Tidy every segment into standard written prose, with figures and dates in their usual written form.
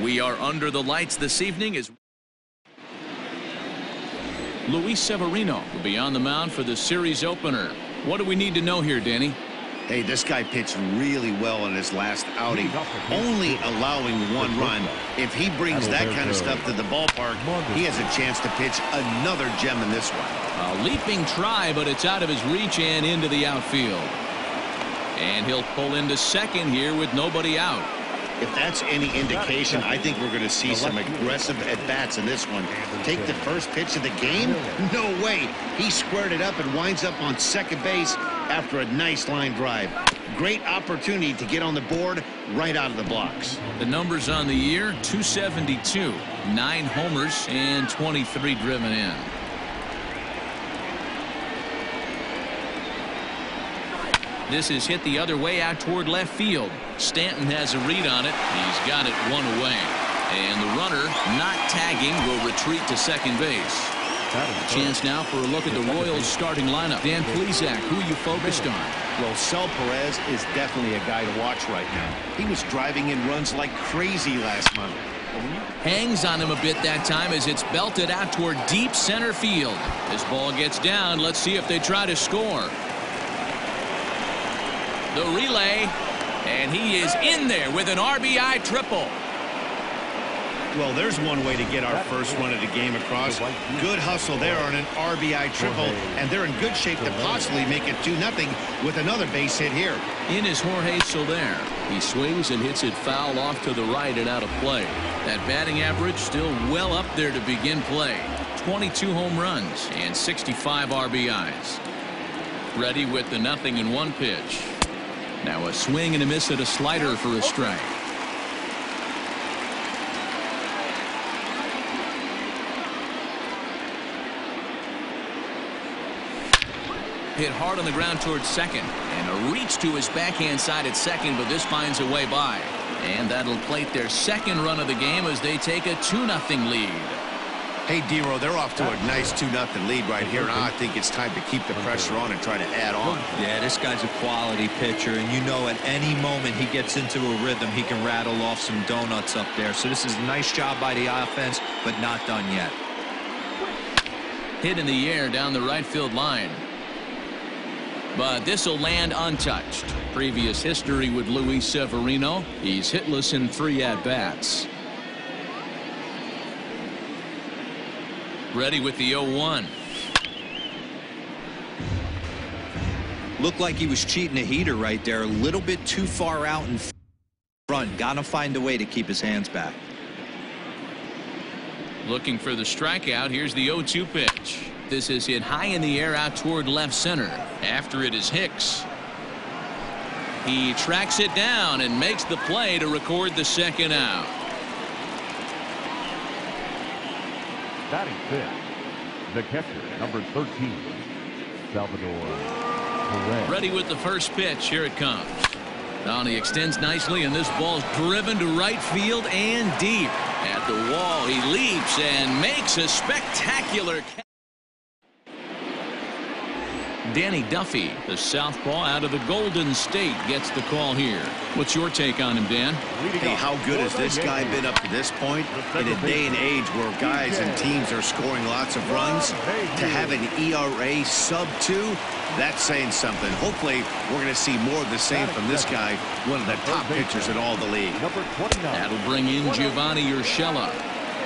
We are under the lights this evening as Luis Severino will be on the mound for the series opener. What do we need to know here, Danny? Hey, this guy pitched really well in his last outing, only allowing 1 run. If he brings that kind of stuff to the ballpark, he has a chance to pitch another gem in this one. A leaping try, but it's out of his reach and into the outfield. And he'll pull into second here with nobody out. If that's any indication, I think we're going to see some aggressive at-bats in this one. Take the first pitch of the game? No way. He squared it up and winds up on second base after a nice line drive. Great opportunity to get on the board right out of the blocks. The numbers on the year, 272, 9 homers, and 23 driven in. This is hit the other way out toward left field. Stanton has a read on it. He's got it 1 away. And the runner, not tagging, will retreat to second base. A chance now for a look at the Royals starting lineup. Dan Plesac, who you focused on? Well, Sal Perez is definitely a guy to watch right now. He was driving in runs like crazy last month. Hangs on him a bit that time as it's belted out toward deep center field. This ball gets down. Let's see if they try to score. The relay, and he is in there with an RBI triple. Well, there's one way to get our first run of the game across. Good hustle there on an RBI triple, and they're in good shape to possibly make it 2-0 with another base hit here. In is Jorge Soler. He swings and hits it foul off to the right and out of play. That batting average still well up there to begin play. 22 home runs and 65 RBIs. Ready with the 0-1 pitch. Now a swing and a miss at a slider for a strike. Hit hard on the ground towards second, and a reach to his backhand side at second, but this finds a way by. And that'll plate their second run of the game as they take a 2-0 lead. Hey, Dero, they're off to a nice 2-0 lead right here. Now I think it's time to keep the pressure on and try to add on. Yeah, this guy's a quality pitcher, and you know at any moment he gets into a rhythm, he can rattle off some donuts up there. So this is a nice job by the offense, but not done yet. Hit in the air down the right field line. But this will land untouched. Previous history with Luis Severino. He's hitless in 3 at-bats. Ready with the 0-1. Looked like he was cheating a heater right there. A little bit too far out in front. Gotta find a way to keep his hands back. Looking for the strikeout. Here's the 0-2 pitch. This is hit high in the air out toward left center. After it is Hicks. He tracks it down and makes the play to record the second out. Batting fifth, the catcher, number 13, Salvador. Ready with the first pitch. Here it comes. Now he extends nicely, and this ball's driven to right field and deep. At the wall, he leaps and makes a spectacular catch. Danny Duffy, the southpaw out of the Golden State, gets the call here. What's your take on him, Dan? Hey, how good has this guy been up to this point? In a day and age where guys and teams are scoring lots of runs, to have an ERA sub-2, that's saying something. Hopefully, we're going to see more of the same from this guy, one of the top pitchers in all the league. That'll bring in Giovanni Urshela.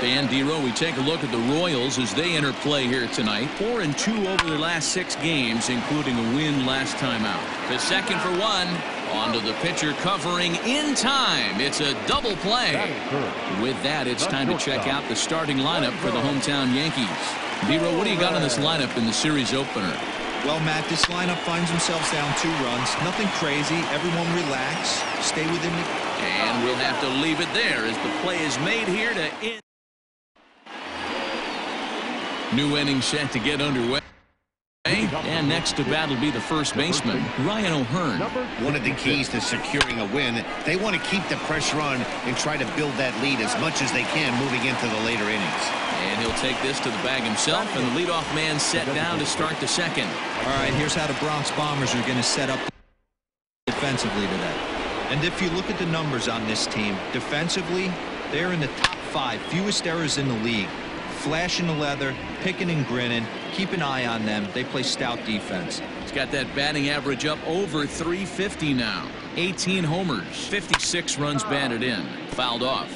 Dan Dero, we take a look at the Royals as they enter play here tonight. 4-2 over their last 6 games, including a win last time out. The second for 1. Onto the pitcher covering in time. It's a double play. With that, it's time to check out the starting lineup for the hometown Yankees. Dero, what do you got on this lineup in the series opener? Well, Matt, this lineup finds themselves down 2 runs. Nothing crazy. Everyone relax. Stay within the... And we'll have to leave it there as the play is made here to end. New inning set to get underway. And next to bat will be the first baseman, Ryan O'Hearn. One of the keys to securing a win, they want to keep the pressure on and try to build that lead as much as they can moving into the later innings. And he'll take this to the bag himself, and the leadoff man set down to start the second. All right, here's how the Bronx Bombers are going to set up defensively today. And if you look at the numbers on this team, defensively, They're in the top 5, fewest errors in the league. Flashing the leather, picking and grinning. Keep an eye on them. They play stout defense. He's got that batting average up over 350 now. 18 homers, 56 runs batted in. Fouled off.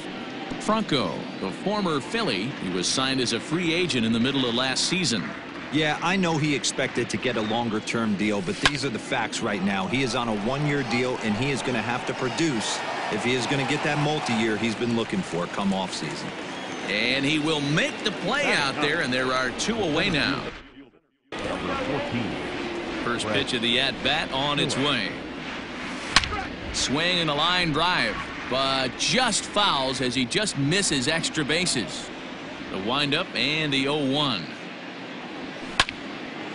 Franco, the former Philly, he was signed as a free agent in the middle of last season. Yeah, I know he expected to get a longer-term deal, but these are the facts right now. He is on a 1-year deal, and he is going to have to produce if he is going to get that multi-year he's been looking for come off-season. And he will make the play out there, and there are 2 away now. First pitch of the at-bat on its way. Swing and a line drive, but just fouls as he just misses extra bases. The windup and the 0-1.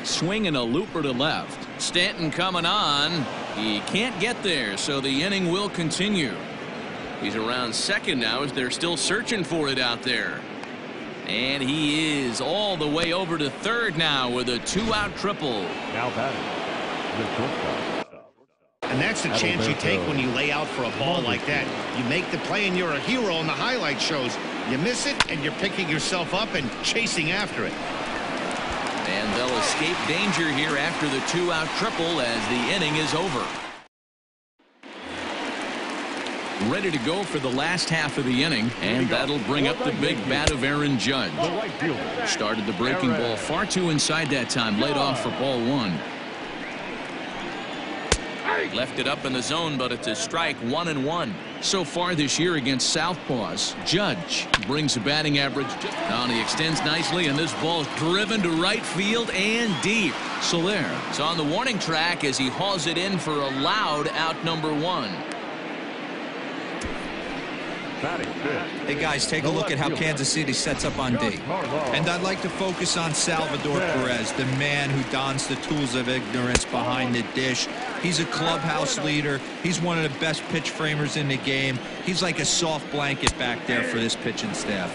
Swing and a looper to left. Stanton coming on. He can't get there, so the inning will continue. He's around second now as they're still searching for it out there. And he is all the way over to third now with a 2-out triple. Now batting, the shortstop. And that's the chance you take when you lay out for a ball like that. You make the play and you're a hero in the highlight shows. You miss it and you're picking yourself up and chasing after it. And they'll escape danger here after the 2-out triple as the inning is over. Ready to go for the last half of the inning, and that'll bring up the big bat of Aaron Judge. Started the breaking ball far too inside that time, laid off for ball 1. Left it up in the zone, but it's a strike, 1-1. So far this year against Southpaws, Judge brings a batting average. Now he extends nicely, and this ball driven to right field and deep. Soler is on the warning track as he hauls it in for a loud out number 1. Hey guys, take a look at how Kansas City sets up on D. And I'd like to focus on Salvador Perez, the man who dons the tools of ignorance behind the dish. He's a clubhouse leader. He's one of the best pitch framers in the game. He's like a soft blanket back there for this pitching staff.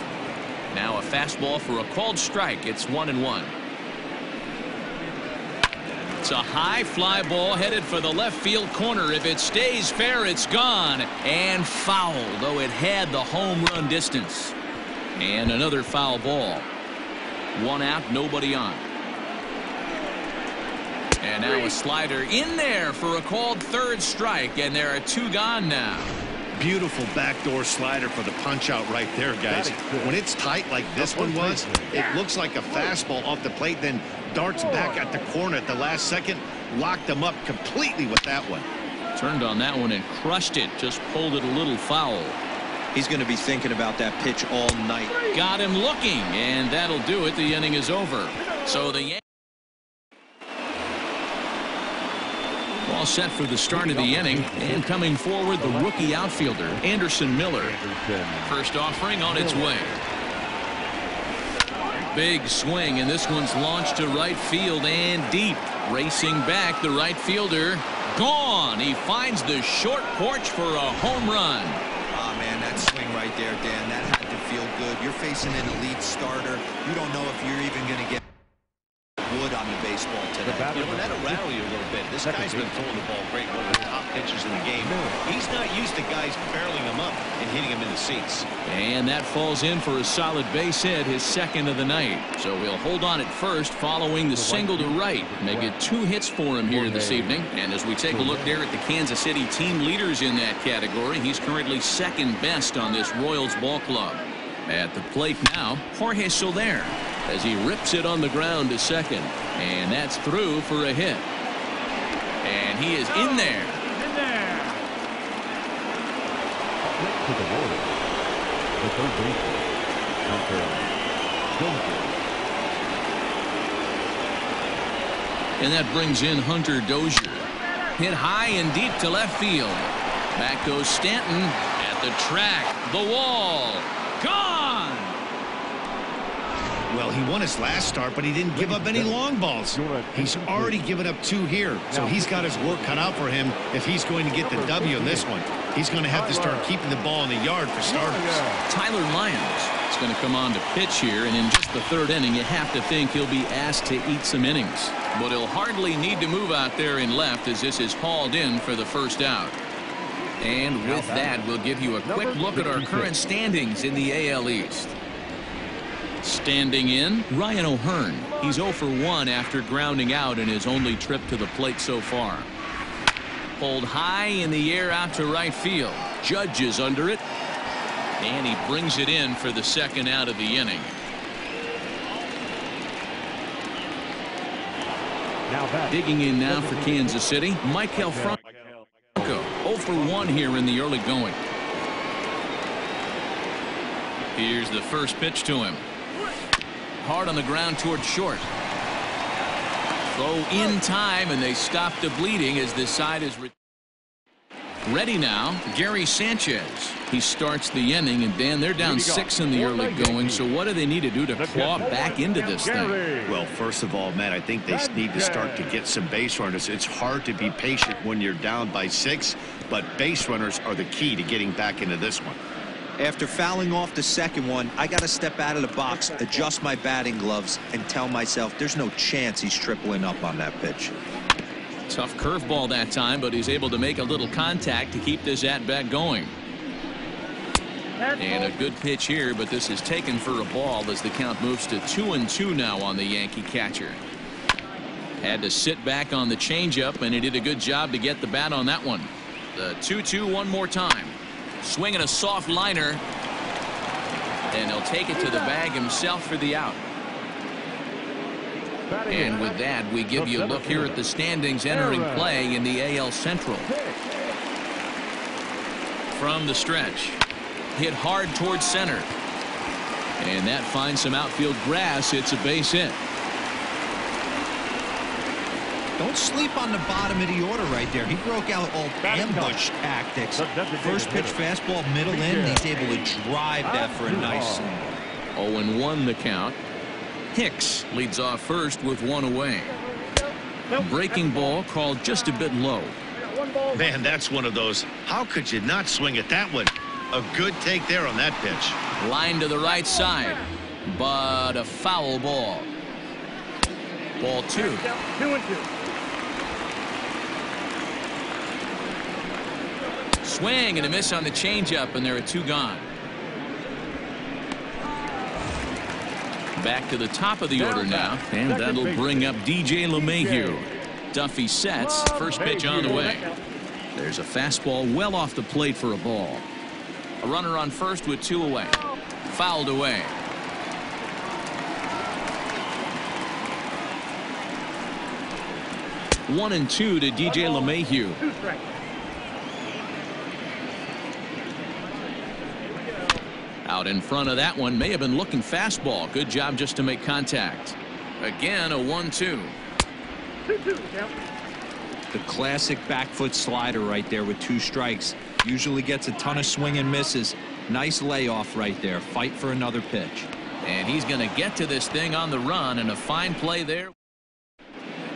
Now a fastball for a called strike. It's 1-1. It's a high fly ball headed for the left field corner. If it stays fair, it's gone and foul, though it had the home run distance. And another foul ball. 1 out, nobody on. And now a slider in there for a called third strike, and there are 2 gone now. Beautiful backdoor slider for the punch out right there, guys. When it's tight like this one was, it looks like a fastball off the plate, then darts back at the corner at the last second. Locked them up completely with that one. Turned on that one and crushed it. Just pulled it a little foul. He's going to be thinking about that pitch all night. Got him looking, and that'll do it. The inning is over. So the all set for the start of the inning, and coming forward, the rookie outfielder Anderson Miller. First offering on its way. Big swing, and this one's launched to right field and deep. Racing back, the right fielder gone. He finds the short porch for a home run. Ah, man, that swing right there, Dan, that had to feel good. You're facing an elite starter. You don't know if you're even going to get wood on the baseball today. That'll rattle you a little bit. This guy's been throwing the ball great, one of the top pitchers in the game. He's not used to guys barreling him up and hitting him in the seats. And that falls in for a solid base hit, his second of the night. So he'll hold on at first following the single to right. Make it 2 hits for him here this evening. And as we take a look there at the Kansas City team leaders in that category, he's currently second best on this Royals ball club. At the plate now, Jorge Soler, as he rips it on the ground to second, and that's through for a hit. And he is in there. To the Royals, the third baseman, And that brings in Hunter Dozier. Hit high and deep to left field. Back goes Stanton at the track. The wall. Gone. Well, he won his last start, but he didn't give up any long balls. He's already given up 2 here, so he's got his work cut out for him if he's going to get the W in this one. He's going to have to start keeping the ball in the yard for starters. Tyler Lyons is going to come on to pitch here, and in just the 3rd inning, you have to think he'll be asked to eat some innings. But he'll hardly need to move out there in left as this is hauled in for the first out. And with that, we'll give you a quick look at our current standings in the AL East. Standing in, Ryan O'Hearn. He's 0 for 1 after grounding out in his only trip to the plate so far. Pulled high in the air out to right field. Judge is under it. And he brings it in for the second out of the inning. Digging in now for Kansas City, Maikel Franco. 0 for 1 here in the early going. Here's the first pitch to him. Hard on the ground toward short. Throw in time, and they stop the bleeding as this side is ready now. Gary Sanchez. He starts the inning, and Dan, they're down 6 in the early going. So what do they need to do to claw back into this thing? Well, first of all, Matt, I think they need to start to get some base runners. It's hard to be patient when you're down by 6, but base runners are the key to getting back into this one. After fouling off the second one, I got to step out of the box, adjust my batting gloves, and tell myself there's no chance he's tripling up on that pitch. Tough curveball that time, but he's able to make a little contact to keep this at-bat going. And a good pitch here, but this is taken for a ball as the count moves to 2-2 now on the Yankee catcher. Had to sit back on the changeup, and he did a good job to get the bat on that one. The 2-2 one more time. Swinging a soft liner, and he'll take it to the bag himself for the out. And with that, we give you a look here at the standings entering play in the AL Central. From the stretch, hit hard towards center, and that finds some outfield grass. It's a base hit. Don't sleep on the bottom of the order right there. He broke out all ambush tactics. First pitch fastball, middle in. He's able to drive that for a nice single. 0-1 the count. Hicks leads off first with 1 away. Breaking ball called just a bit low. Man, that's one of those. How could you not swing at that one? A good take there on that pitch. Line to the right side, but a foul ball. Ball 2. 2-2. Swing and a miss on the changeup, and there are 2 gone. Back to the top of the order now, and that'll bring up DJ LeMahieu. Duffy sets. First pitch on the way. There's a fastball well off the plate for a ball. A runner on first with 2 away. Fouled away. One and 2 to DJ LeMahieu. Out in front of that one, may have been looking fastball. Good job just to make contact. Again, a 1-2. The classic back foot slider right there with 2 strikes. Usually gets a ton of swing and misses. Nice layoff right there. Fight for another pitch. And he's going to get to this thing on the run, and a fine play there.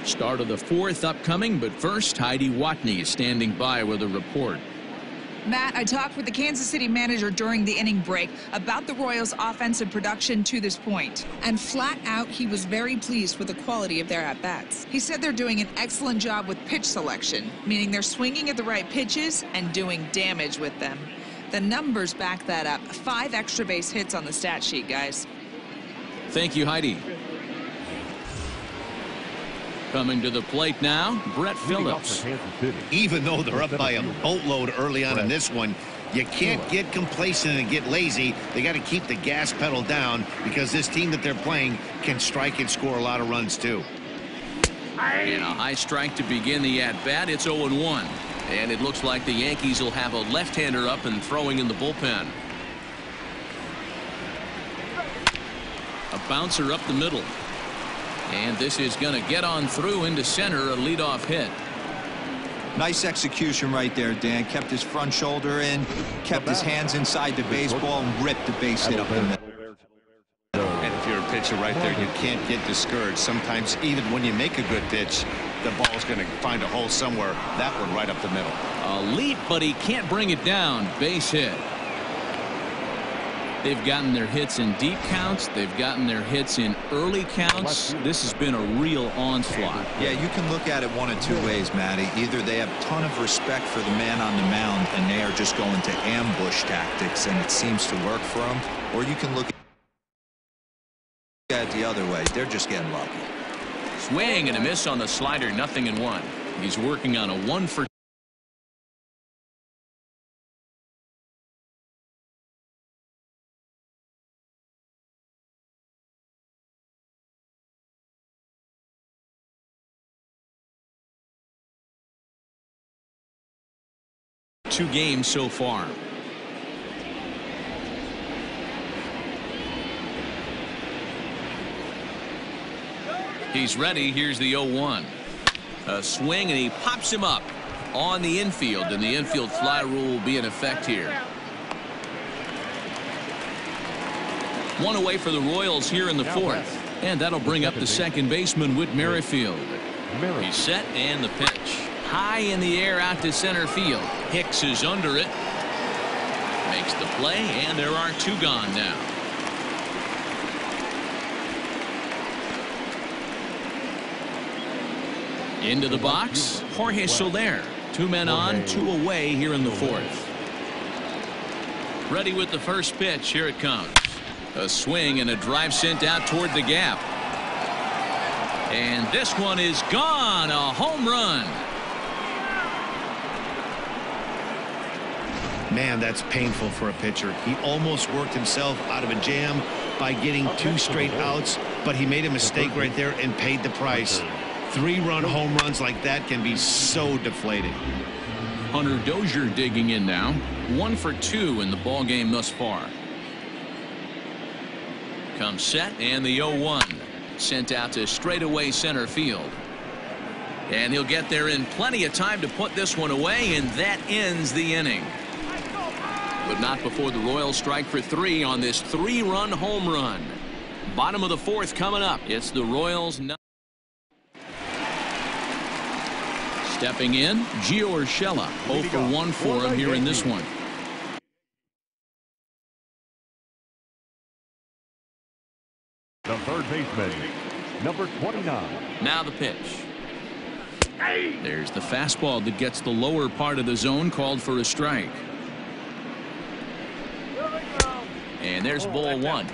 Start of the 4th upcoming, but first, Heidi Watney is standing by with a report. Matt, I talked with the Kansas City manager during the inning break about the Royals' offensive production to this point. And flat out, he was very pleased with the quality of their at-bats. He said they're doing an excellent job with pitch selection, meaning they're swinging at the right pitches and doing damage with them. The numbers back that up. 5 extra base hits on the stat sheet, guys. Thank you, Heidi. Coming to the plate now, Brett Phillips. Even though they're up by a boatload early on in this one, you can't get complacent and get lazy. They got to keep the gas pedal down because this team that they're playing can strike and score a lot of runs too. And a high strike to begin the at-bat. It's 0-1. And it looks like the Yankees will have a left-hander up and throwing in the bullpen. A bouncer up the middle. And this is going to get on through into center, a leadoff hit. Nice execution right there, Dan. Kept his front shoulder in, kept his hands inside the baseball, and ripped the base hit up the middle. And if you're a pitcher right there, you can't get discouraged. Sometimes even when you make a good pitch, the ball's going to find a hole somewhere. That one right up the middle. A leap, but he can't bring it down. Base hit. They've gotten their hits in deep counts. They've gotten their hits in early counts. This has been a real onslaught. Yeah, you can look at it one of two ways, Matty. Either they have a ton of respect for the man on the mound and they are just going to ambush tactics and it seems to work for them, or you can look at it the other way. They're just getting lucky. Swing and a miss on the slider, 0-1. He's working on a 1-for-2. Two games so far. He's ready. Here's the 0-1. A swing and he pops him up on the infield, and the infield fly rule will be in effect here. One away for the Royals here in the fourth, and that'll bring up the second baseman, Whit Merrifield. He's set, and the pitch. High in the air out to center field. Hicks is under it. Makes the play, and there are two gone now. Into the box, Jorge Soler. Two men on, two away here in the fourth. Ready with the first pitch. Here it comes. A swing and a drive sent out toward the gap. And this one is gone. A home run. Man, that's painful for a pitcher. He almost worked himself out of a jam by getting 2 straight outs, but he made a mistake right there and paid the price. 3-run home runs like that can be so deflating. Hunter Dozier digging in now. 1-for-2 in the ball game thus far. Comes set, and the 0-1 sent out to straightaway center field. And he'll get there in plenty of time to put this one away, and that ends the inning. But not before the Royals strike for 3 on this 3-run home run. Bottom of the fourth coming up. It's the Royals. Stepping in, Gio Urshela. 0-for-1 for him here in this one. The third baseman, number 29. Now the pitch. There's the fastball that gets the lower part of the zone, called for a strike. And there's ball 1.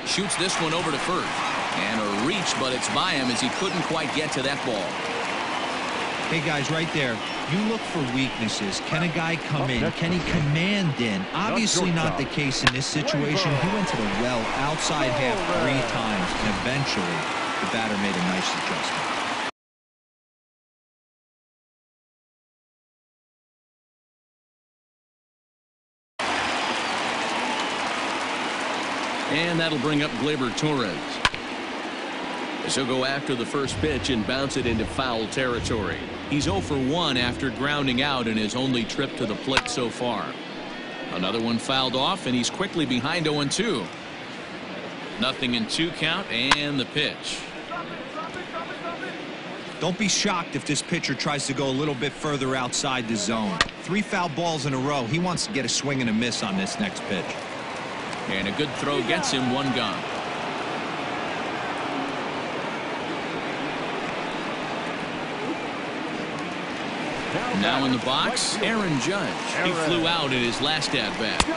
Shoots this one over to first. And a reach, but it's by him as he couldn't quite get to that ball. Hey, guys, right there, you look for weaknesses. Can a guy come in? Can he command in? Obviously not the case in this situation. He went to the well outside half 3 times, and eventually the batter made a nice adjustment. And that'll bring up Gleyber Torres. He'll go after the first pitch and bounce it into foul territory. He's 0-for-1 after grounding out in his only trip to the plate so far. Another one fouled off, and he's quickly behind 0-2. 0-2 count, and the pitch. Don't be shocked if this pitcher tries to go a little bit further outside the zone. 3 foul balls in a row. He wants to get a swing and a miss on this next pitch. And a good throw gets him 1 gone. Now in the box, Aaron Judge. He flew out in his last at-bat.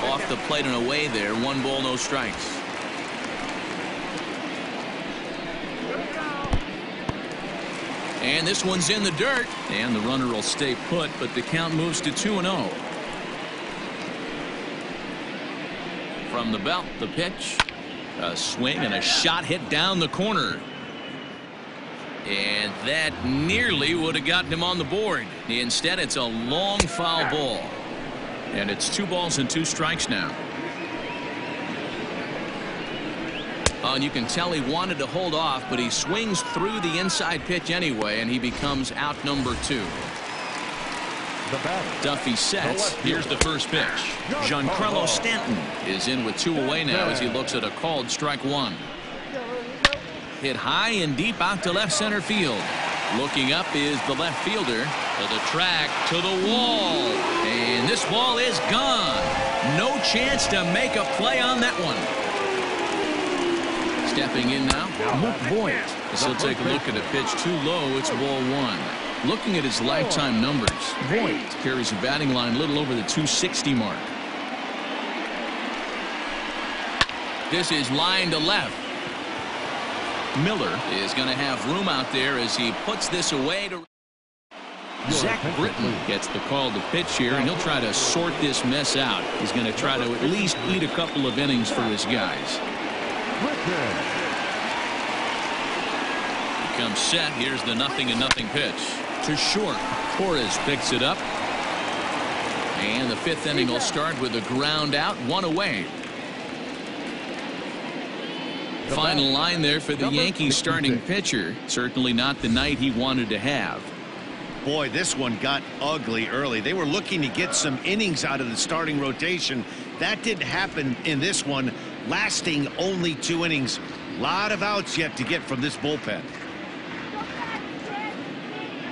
Off the plate and away there. 1 ball, no strikes. And this one's in the dirt. And the runner will stay put, but the count moves to 2-0. From the belt, the pitch. A swing and a shot hit down the corner. And that nearly would have gotten him on the board. Instead, it's a long foul ball. And it's 2 balls and 2 strikes now. And you can tell he wanted to hold off, but he swings through the inside pitch anyway, and he becomes out number 2. Duffy sets. Here's the first pitch. Giancarlo Stanton is in with 2 away now as he looks at a called strike 1. Hit high and deep out to left center field. Looking up is the left fielder, To the track, to the wall. And this ball is gone. No chance to make a play on that one. Stepping in now, Luke Voigt. As he'll take a look at a pitch too low, it's ball one. Looking at his lifetime numbers, Voigt carries a batting line a little over the 260 mark. This is line to left. Miller is going to have room out there as he puts this away to Zach Britton gets the call to pitch here, and he'll try to sort this mess out. He's going to try to at least eat a couple of innings for his guys. He comes set. Here's the 0-0 pitch to short. Torres picks it up, and the fifth inning will start with a ground out, one away. Final line there for the Yankees starting pitcher. Certainly not the night he wanted to have. Boy, this one got ugly early. They were looking to get some innings out of the starting rotation. That didn't happen in this one, lasting only 2 innings. A lot of outs yet to get from this bullpen.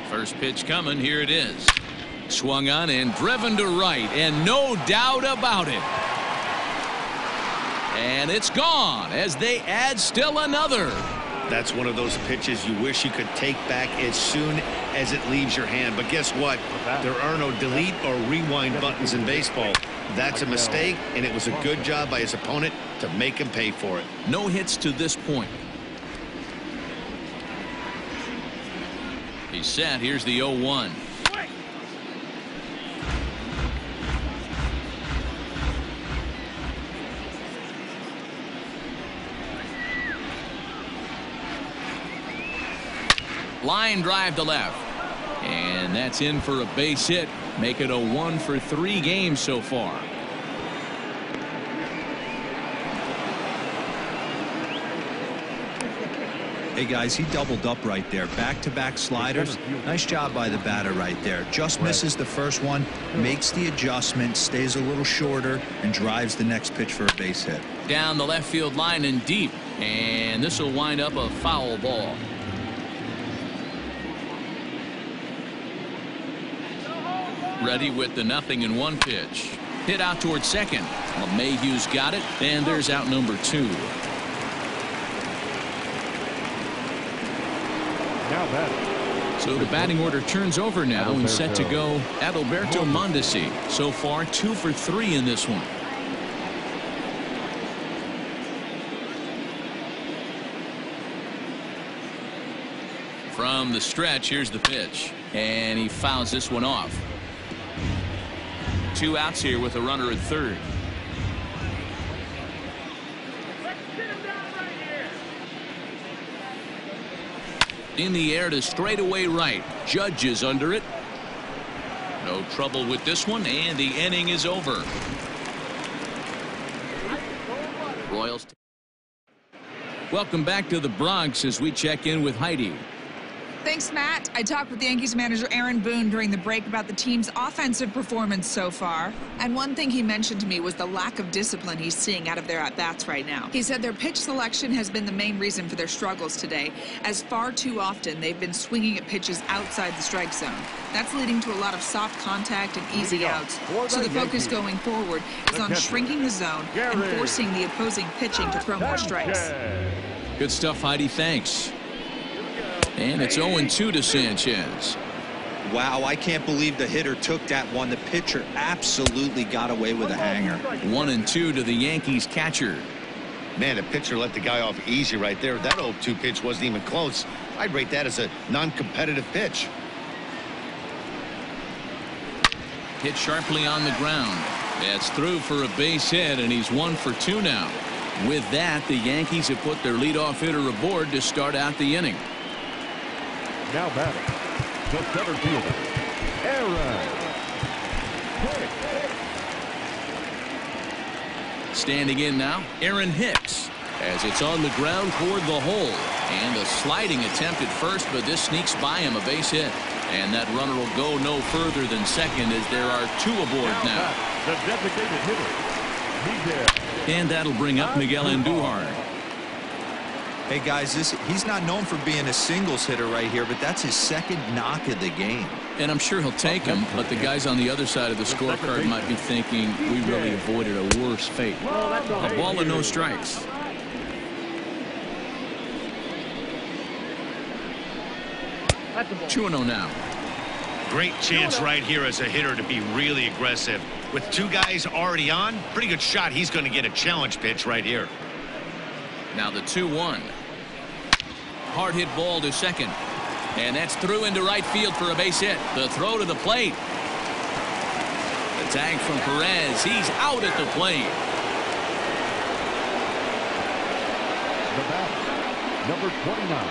First pitch coming. Here it is. Swung on and driven to right, and no doubt about it. And it's gone as they add still another. That's one of those pitches you wish you could take back as soon as it leaves your hand. But guess what? There are no delete or rewind buttons in baseball. That's a mistake, and it was a good job by his opponent to make him pay for it. No hits to this point. He's set. Here's the 0-1. Line drive to left, and that's in for a base hit. Make it a 1-for-3 game so far. Hey guys, he doubled up right there. Back-to-back sliders. Nice job by the batter right there. Just misses the first one, makes the adjustment, stays a little shorter, and drives the next pitch for a base hit. Down the left field line and deep, and this will wind up a foul ball. Ready with the 0-1 pitch. Hit out towards second. LeMahieu's got it, and there's out number 2. Now batting. So the batting order turns over now and set to go Adalberto Mondesi. So far 2 for 3 in this one. From the stretch, here's the pitch, and he fouls this one off. 2 outs here with a runner at third. In the air to straightaway right. Judge is under it. No trouble with this one, and the inning is over. Royals. Welcome back to the Bronx as we check in with Heidi. Thanks, Matt. I talked with Yankees manager Aaron Boone during the break about the team's offensive performance so far. And one thing he mentioned to me was the lack of discipline he's seeing out of their at-bats right now. He said their pitch selection has been the main reason for their struggles today, as far too often they've been swinging at pitches outside the strike zone. That's leading to a lot of soft contact and easy outs. So the focus going forward is on shrinking the zone and forcing the opposing pitching to throw more strikes. Good stuff, Heidi. Thanks. And it's 0-2 to Sanchez. Wow, I can't believe the hitter took that one. The pitcher absolutely got away with a hanger. 1-2 to the Yankees catcher. Man, the pitcher let the guy off easy right there. That 0-2 pitch wasn't even close. I'd rate that as a non-competitive pitch. Hit sharply on the ground. That's through for a base hit, and he's 1 for 2 now. With that, the Yankees have put their leadoff hitter aboard to start out the inning. Now batting, the center fielder, Aaron. Standing in now, Aaron Hicks, as it's on the ground toward the hole. And a sliding attempt at first, but this sneaks by him, a base hit. And that runner will go no further than second as there are 2 aboard now. The designated hitter, Miguel. And that'll bring up Miguel Andujar. Hey, guys, he's not known for being a singles hitter right here, but that's his second knock of the game. And I'm sure he'll take him, but the guys on the other side of the scorecard might be thinking we really avoided a worse fate. A ball and no strikes. Two and 0 now. Great chance right here as a hitter to be really aggressive. With two guys already on, pretty good shot. He's going to get a challenge pitch right here. Now the 2-1. Hard hit ball to second. And that's through into right field for a base hit. The throw to the plate. The tag from Perez. He's out at the plate. The batter, number 29.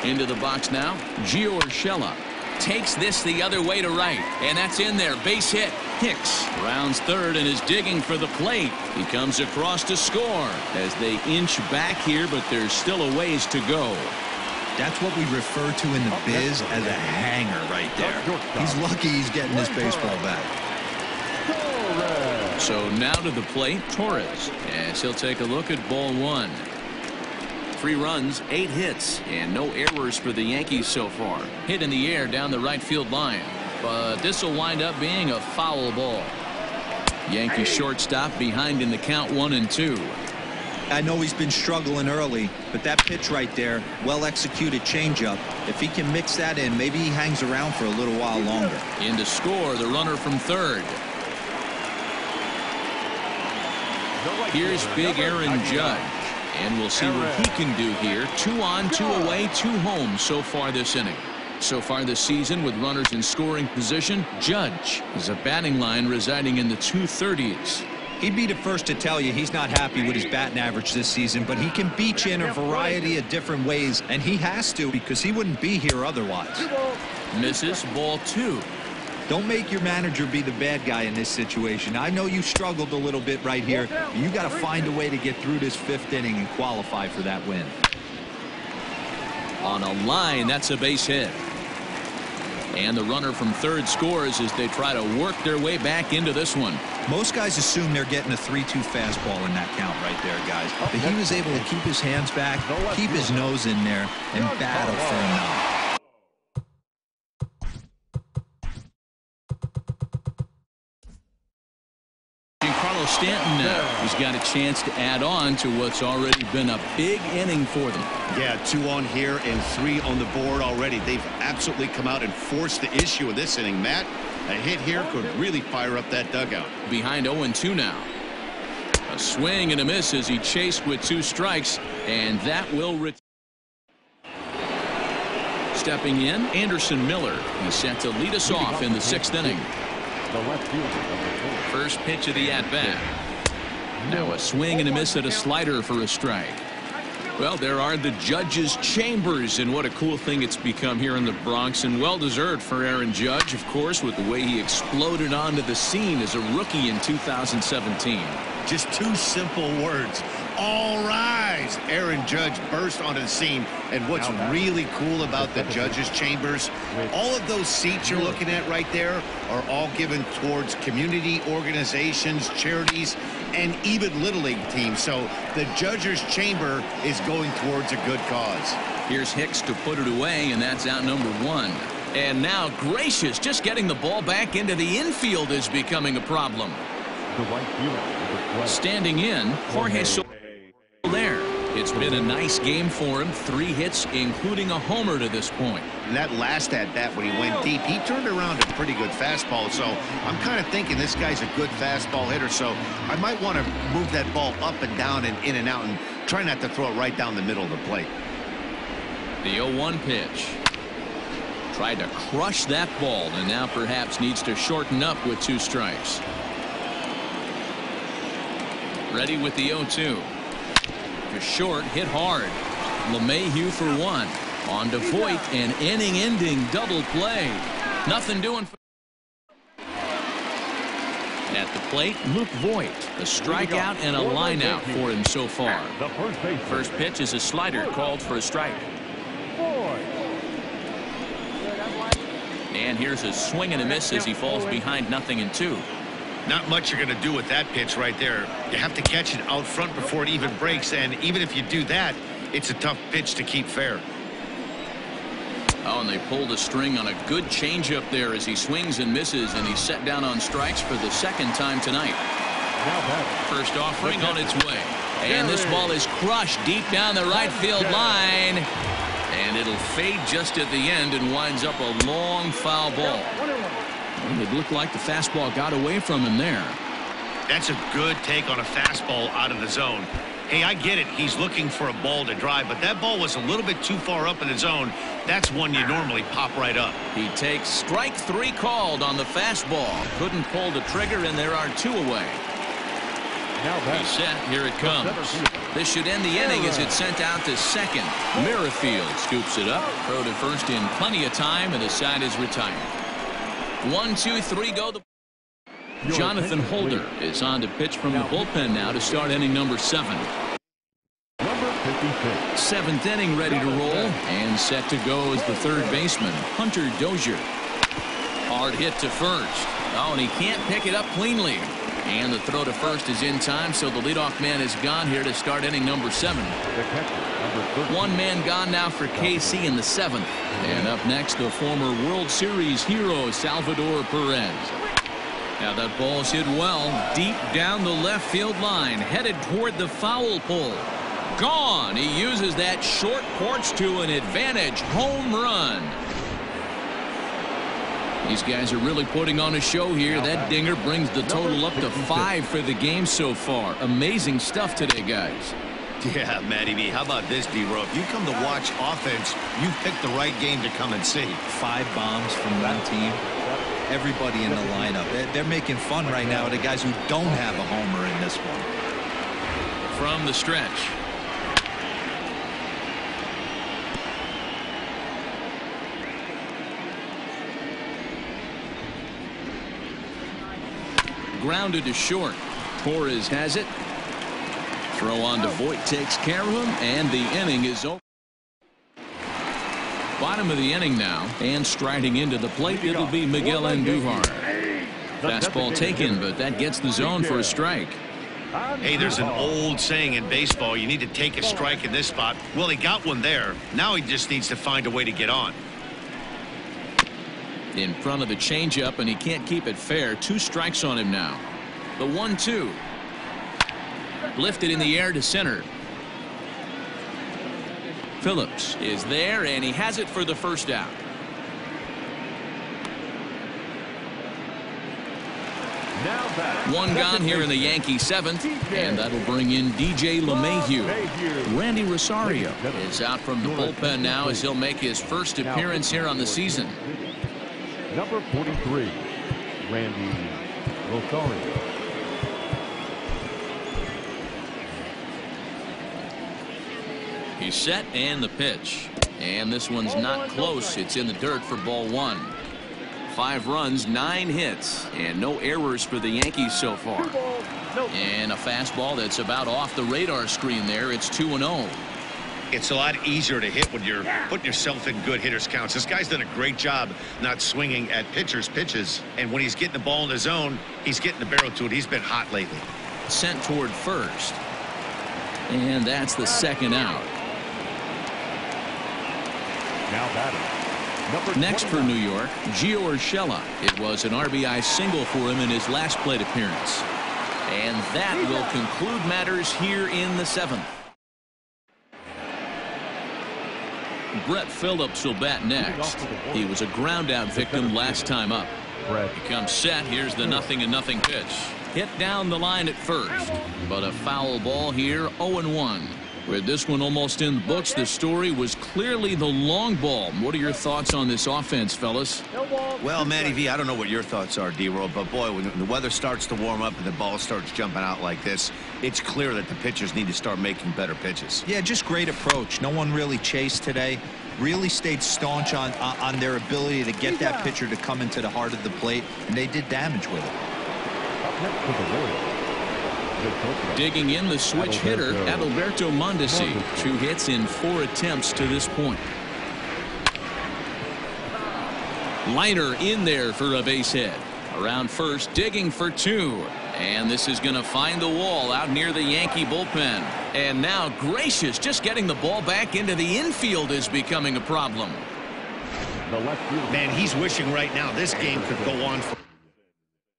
Into the box now. Gio Urshela takes this the other way to right. And that's in there. Base hit. Hicks rounds third and is digging for the plate. He comes across to score as they inch back here, but there's still a ways to go. That's what we refer to in the biz as a hanger right there. He's lucky he's getting his baseball back. So now to the plate, Torres, as he'll take a look at ball one. 3 runs, 8 hits, and no errors for the Yankees so far. Hit in the air down the right field line, but this will wind up being a foul ball. Yankee shortstop behind in the count 1-2. I know he's been struggling early, but that pitch right there, well-executed changeup. If he can mix that in, maybe he hangs around for a little while longer. In to score, the runner from third. Here's big Aaron Judge, and we'll see what he can do here. 2 on, 2 away, 2 home so far this inning. So far this season, with runners in scoring position, Judge is a batting line residing in the 230s. He'd be the first to tell you he's not happy with his batting average this season, but he can beat you in a variety of different ways, and he has to because he wouldn't be here otherwise. Misses, ball 2. Don't make your manager be the bad guy in this situation. I know you struggled a little bit right here, but you got to find a way to get through this 5th inning and qualify for that win. On a line, that's a base hit. And the runner from third scores as they try to work their way back into this one. Most guys assume they're getting a 3-2 fastball in that count right there, guys. But he was able to keep his hands back, keep his nose in there, and battle for a knock. Stanton now has got a chance to add on to what's already been a big inning for them. Yeah, 2 on here and 3 on the board already. They've absolutely come out and forced the issue in this inning. Matt, a hit here could really fire up that dugout. Behind 0-2 now. A swing and a miss as he chased with 2 strikes, and that will return. Stepping in, Anderson Miller. He's set to lead us off in the 6th inning. The left fielder, First pitch of the at-bat. Now a swing and a miss at a slider for a strike. Well, there are the judges' chambers, and what a cool thing it's become here in the Bronx, and well-deserved for Aaron Judge, of course, with the way he exploded onto the scene as a rookie in 2017. Just 2 simple words. All rise. Aaron Judge burst onto the scene. And what's really cool about the judges' chambers, all of those seats you're looking at right there are all given towards community organizations, charities, and even Little League teams. So the judges' chamber is going towards a good cause. Here's Hicks to put it away, and that's out number 1. And now Gracious, just getting the ball back into the infield is becoming a problem. the right fielder. Standing in, Jorge Soler. It's been a nice game for him. 3 hits, including a homer to this point. And that last at-bat when he went deep, he turned around a pretty good fastball. So I'm kind of thinking this guy's a good fastball hitter. So I might want to move that ball up and down and in and out and try not to throw it right down the middle of the plate. The 0-1 pitch. Tried to crush that ball and now perhaps needs to shorten up with 2 strikes. Ready with the 0-2. To short, hit hard. LeMahieu for 1. On to Voit, an inning-ending double play. Nothing doing for. At the plate, Luke Voit. A strikeout and a lineout for him so far. First pitch is a slider called for a strike. And here's a swing and a miss as he falls behind 0-2. Not much you're going to do with that pitch right there. You have to catch it out front before it even breaks, and even if you do that, it's a tough pitch to keep fair. Oh, and they pulled a string on a good changeup there as he swings and misses, and he's set down on strikes for the second time tonight. First offering on its way. And this ball is crushed deep down the right field line. And it'll fade just at the end and winds up a long foul ball. And it looked like the fastball got away from him there. That's a good take on a fastball out of the zone. Hey, I get it. He's looking for a ball to drive, but that ball was a little bit too far up in the zone. That's one you normally pop right up. He takes strike 3 called on the fastball. Couldn't pull the trigger, and there are 2 away. He's set. Here it comes. This should end the inning as it's sent out to second. Merrifield scoops it up. Throw to first in plenty of time, and the side is retired. 1, 2, 3 go. Jonathan Holder is on to pitch from the bullpen now to start inning number 7. Number 56. 7th inning ready to roll, and set to go is the third baseman, Hunter Dozier. Hard hit to first. Oh, and he can't pick it up cleanly. And the throw to first is in time, so the leadoff man is gone here to start inning number 7. One man gone now for KC in the 7th. And up next, the former World Series hero, Salvador Perez. Now that ball's hit well, deep down the left field line, headed toward the foul pole. Gone. He uses that short porch to an advantage home run. These guys are really putting on a show here. That dinger brings the total up to 5 for the game so far. Amazing stuff today, guys. Yeah, Matty B. How about this, D-Row? If you come to watch offense, you picked the right game to come and see. 5 bombs from one team. Everybody in the lineup. They're making fun right now of the guys who don't have a homer in this one. From the stretch. Grounded to short. Torres has it. Throw on to Voit takes care of him, and the inning is over. Bottom of the inning now, and striding into the plate, it'll be Miguel Andujar. Fastball taken, but that gets the zone for a strike. Hey, there's an old saying in baseball, you need to take a strike in this spot. Well, he got one there. Now he just needs to find a way to get on. In front of the changeup, and he can't keep it fair. 2 strikes on him now. The 1-2. Lifted in the air to center. Phillips is there, and he has it for the first out. One gone here in the Yankee 7th, and that'll bring in DJ LeMahieu. Randy Rosario is out from the bullpen now as he'll make his first appearance here on the season. Number 43, Randy Rosario. He's set, and the pitch. And this one's not close. It's in the dirt for ball 1. 5 runs, 9 hits, and no errors for the Yankees so far. And a fastball that's about off the radar screen there. It's 2-0. It's a lot easier to hit when you're putting yourself in good hitters counts. This guy's done a great job not swinging at pitchers' pitches. And when he's getting the ball in the zone, he's getting the barrel to it. He's been hot lately. Sent toward first. And that's the second out. Now batting. Next for New York, Gio Urshela. It was an RBI single for him in his last plate appearance. And that will conclude matters here in the 7th. Brett Phillips will bat next. He was a ground-out victim last time up. He comes set. Here's the 0-0 pitch. Hit down the line at first, but a foul ball here, 0-1. With this one almost in the books, the story was clearly the long ball. What are your thoughts on this offense, fellas? Well, Matty V, I don't know what your thoughts are, D-Roll, but boy, when the weather starts to warm up and the ball starts jumping out like this, it's clear that the pitchers need to start making better pitches. Yeah, just great approach. No one really chased today. Really stayed staunch on their ability to get that pitcher to come into the heart of the plate, and they did damage with it. Up next for the Royals. Digging in the switch hitter, Adalberto Mondesi. 2 hits in 4 attempts to this point. Liner in there for a base hit. Around first, digging for two. And this is going to find the wall out near the Yankee bullpen. And now, gracious, just getting the ball back into the infield is becoming a problem. Man, he's wishing right now this game could go on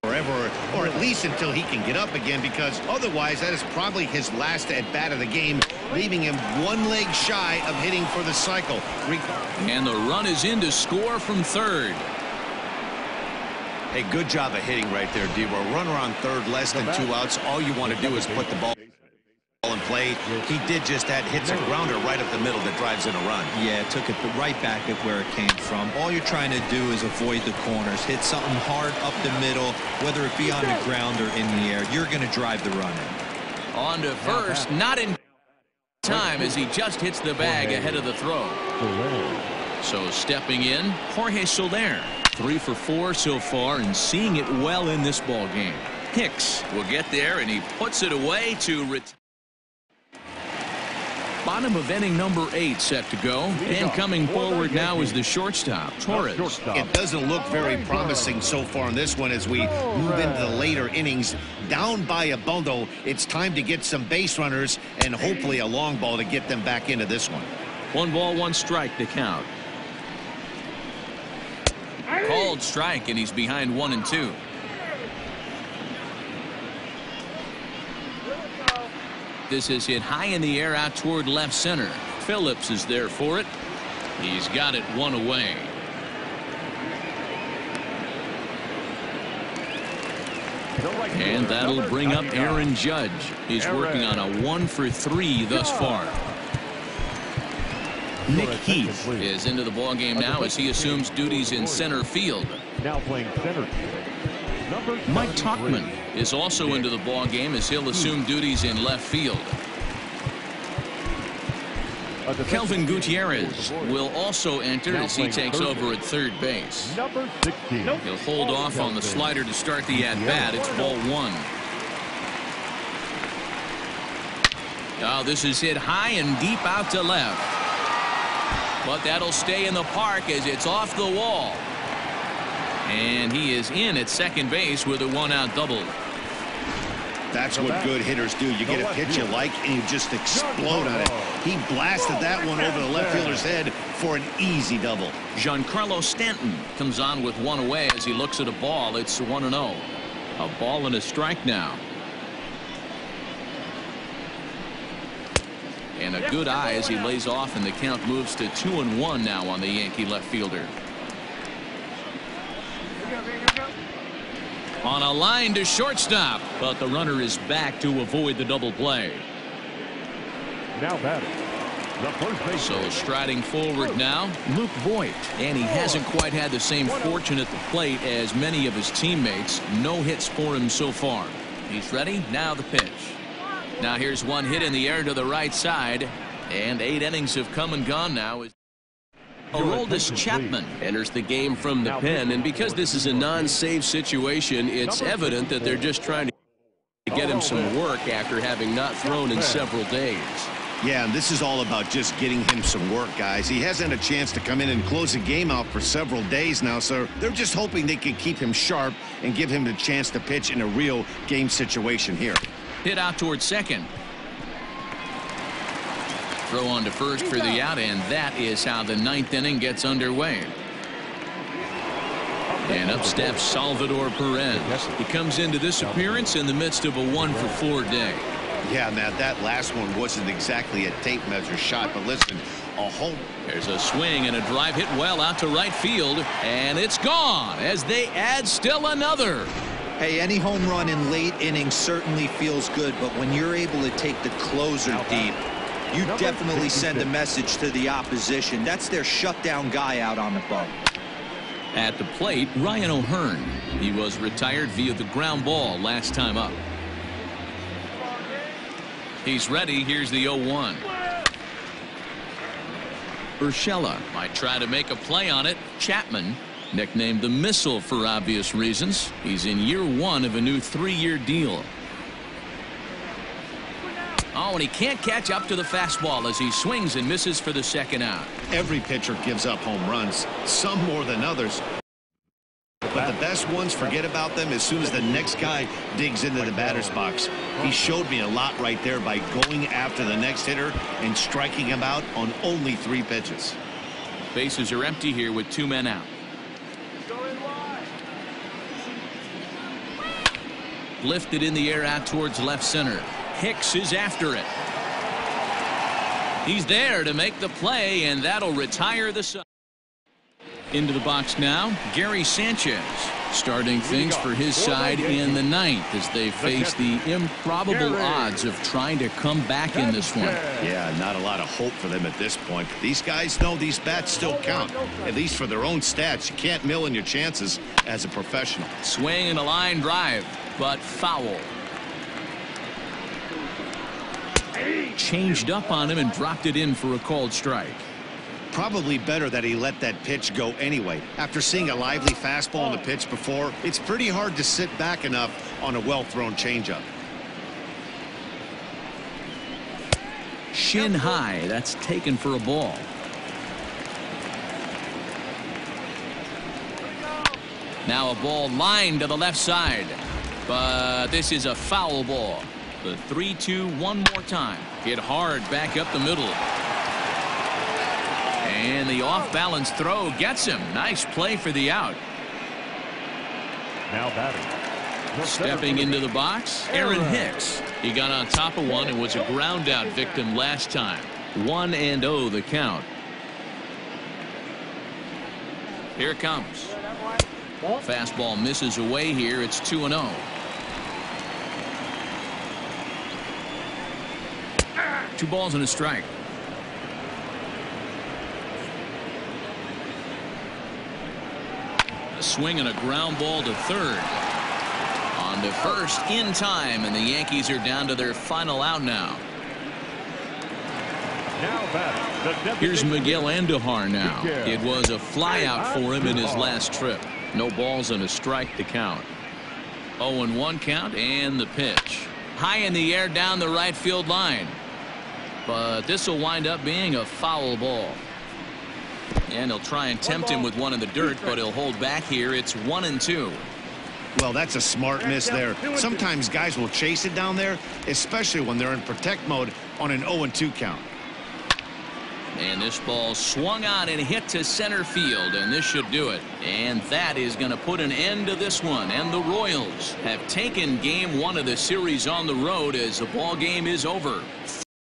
forever, or at least until he can get up again, because otherwise that is probably his last at-bat of the game, leaving him one leg shy of hitting for the cycle. And the run is in to score from third. Hey, good job of hitting right there, Debo. Runner on third, less than 2 outs. All you want to do is put the ball in play. He did just that. Hits a grounder right up the middle that drives in a run. Yeah, took it right back at where it came from. All you're trying to do is avoid the corners. Hit something hard up the middle, whether it be on the ground or in the air. You're going to drive the run in. On to first, not in time as he just hits the bag ahead of the throw. So stepping in, Jorge Soler. 3 for 4 so far and seeing it well in this ball game. Hicks will get there and he puts it away to retire. Bottom of inning number 8 set to go, and coming forward now is the shortstop, Torres. It doesn't look very promising so far in this one as we move into the later innings. Down by a bundle, it's time to get some base runners and hopefully a long ball to get them back into this one. 1 ball, 1 strike to count. Called strike, and he's behind 1 and 2. This is hit high in the air out toward left center. Phillips is there for it. He's got it 1 away. And that'll bring up Aaron Judge. He's working on a 1 for 3 thus far. Nick Heath is into the ball game now as he assumes duties in center field. Now playing center. Mike Tauchman is also into the ball game as he'll assume duties in left field. Kelvin Gutierrez will also enter as he takes over at third base. Number 16. He'll hold off on the slider to start the at-bat. It's ball 1. Now this is hit high and deep out to left. But that'll stay in the park as it's off the wall. And he is in at second base with a 1-out double. That's what good hitters do. You get a pitch you like and you just explode on it. He blasted that one over the left fielder's head for an easy double. Giancarlo Stanton comes on with 1 away as he looks at a ball. It's 1-0. A ball and a strike now. And a good eye as he lays off, and the count moves to 2-1 now on the Yankee left fielder. On a line to shortstop, but the runner is back to avoid the double play. Now batting. The first base. So striding forward now, Luke Voigt, and he hasn't quite had the same fortune at the plate as many of his teammates. No hits for him so far. He's ready. Now the pitch. Now here's 1 hit in the air to the right side, and 8 innings have come and gone now. Aroldis Chapman enters the game from the pen, and because this is a non-save situation, it's evident that they're just trying to get him some work after having not thrown in several days. Yeah, and this is all about just getting him some work, guys. He hasn't had a chance to come in and close the game out for several days now, so they're just hoping they can keep him sharp and give him the chance to pitch in a real game situation here. Hit out towards second. Throw on to first for the out, and that is how the 9th inning gets underway. And up steps Salvador Perez. He comes into this appearance in the midst of a 1 for 4 day. Yeah, Matt, that last one wasn't exactly a tape measure shot, but listen, a home. There's a swing and a drive hit well out to right field, and it's gone as they add still another. Hey, any home run in late innings certainly feels good, but when you're able to take the closer deep, you definitely send a message to the opposition. That's their shutdown guy out on the bump. At the plate, Ryan O'Hearn. He was retired via the ground ball last time up. He's ready. Here's the 0-1. Urshela might try to make a play on it. Chapman, nicknamed the Missile for obvious reasons. He's in year 1 of a new 3-year deal. Oh, and he can't catch up to the fastball as he swings and misses for the 2nd out. Every pitcher gives up home runs, some more than others. But The best ones, forget about them as soon as the next guy digs into the batter's box. He showed me a lot right there by going after the next hitter and striking him out on only 3 pitches. Bases are empty here with 2 men out. Lifted in the air out towards left center. Hicks is after it. He's there to make the play, and that'll retire the side. Into the box now, Gary Sanchez starting things for his side in the 9th as they face the improbable odds of trying to come back in this one. Yeah, not a lot of hope for them at this point. These guys know these bats still count, at least for their own stats. You can't mill in your chances as a professional. Swing and a line drive, but foul. Changed up on him and dropped it in for a called strike. Probably better that he let that pitch go anyway. After seeing a lively fastball on the pitch before, it's pretty hard to sit back enough on a well-thrown changeup. Shin high, that's taken for a ball. Now a ball lined to the left side, but this is a foul ball. The 3-2 one more time. Hit hard back up the middle. And the off-balance throw gets him. Nice play for the out. Now batting. Stepping into the box, Aaron Hicks. He got on top of one and was a ground-out victim last time. 1-0 the count. Here it comes. Fastball misses away here. It's 2-0. Two balls and a strike. A swing and a ground ball to third. On to first in time, and the Yankees are down to their final out now. Here's Miguel Andujar now. It was a fly out for him in his last trip. No balls and a strike to count. 0-1 count and the pitch. High in the air down the right field line. But this will wind up being a foul ball. And he'll try and tempt him with one in the dirt, but he'll hold back here. It's 1-2. Well, that's a smart miss there. Sometimes guys will chase it down there, especially when they're in protect mode on an 0-2 count. And this ball swung on and hit to center field, and this should do it. And that is going to put an end to this one. And the Royals have taken game 1 of the series on the road as the ball game is over.